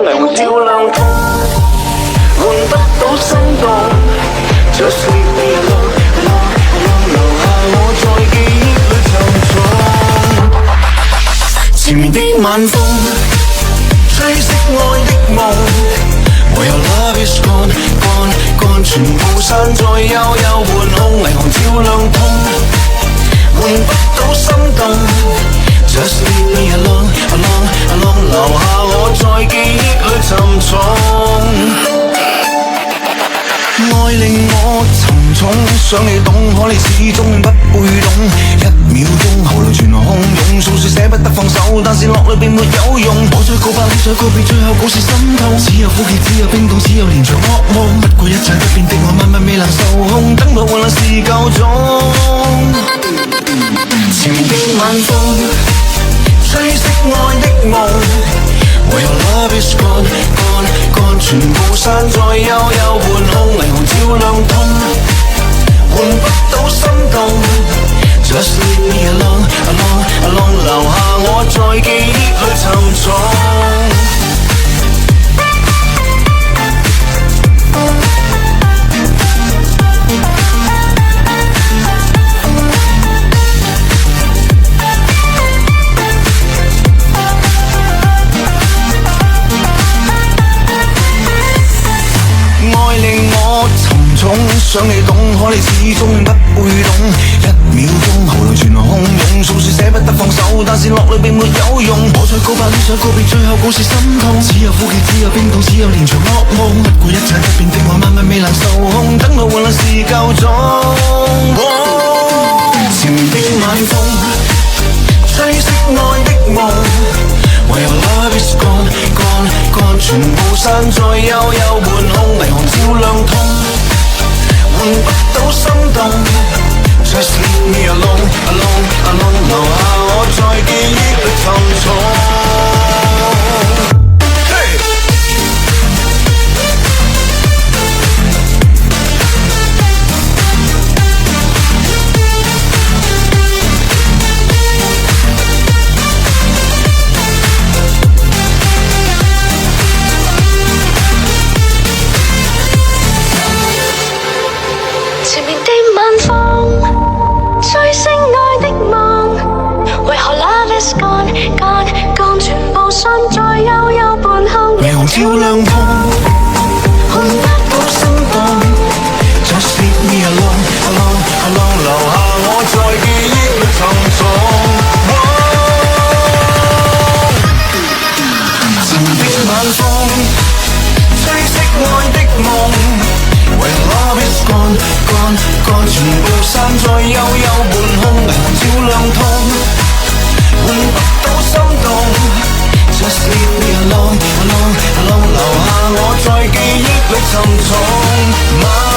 霓虹照亮痛，換不到心動。Just leave me alone, alone, alone， 留下我在記憶裏沉重。前面的晚風，吹熄愛的夢，唯有 love is gone, gone, gone， 全部散在幽幽半空，霓虹照亮痛，換不到心動。Just leave me alone, alone, alone， 留下我在記憶裏沉重。愛令我沉重，想你懂，可你始終不會懂。一秒鐘喉嚨全洶湧，訴說捨不得放手，但是落淚並沒有用。我再告白，你再告別，最後故事心痛。只有苦澀，只有冰凍，只有連場噩夢。不過一切不變的我，晚晚未能受控，等到換來是夠鐘。前面的晚風，吹熄愛的夢，唯有 love is gone, gone, gone， 全部散在幽幽半空，霓虹照亮痛，換不到心動。Just leave me alone, alone, alone， 留下我在記憶裏沉重。想你懂，可你始終不會懂。一秒鐘喉嚨全洶湧，訴說捨不得放手，但是落淚並沒有用。我再告白，你再告別，最後故事心痛。只有苦澀，只有冰凍，只有連場噩夢。不過一切不變的我，晚晚未能受控，等到換來是夠鐘。前面的晚風，吹熄愛的夢，唯有 love is gone, gone, gone， 全部散在幽幽半空，霓虹照亮痛，換不到心動。Just leave me alone, alone, alone， 留下我在記憶裏沉重。前面的晚風，吹熄愛的夢，為何 love is gone, gone, gone， 全部散在幽幽半空，霓虹照亮痛，換不到心動。Just leave me alone, alone, alone， 留下我在記憶裏沉重。前面的晚風，吹熄愛的夢，唯 love is gone, gone, gone， 全部散在幽幽半空，霓虹照亮痛，換不到心動。Just leave me alone, alone, alone， 留下我在記憶裏沉重。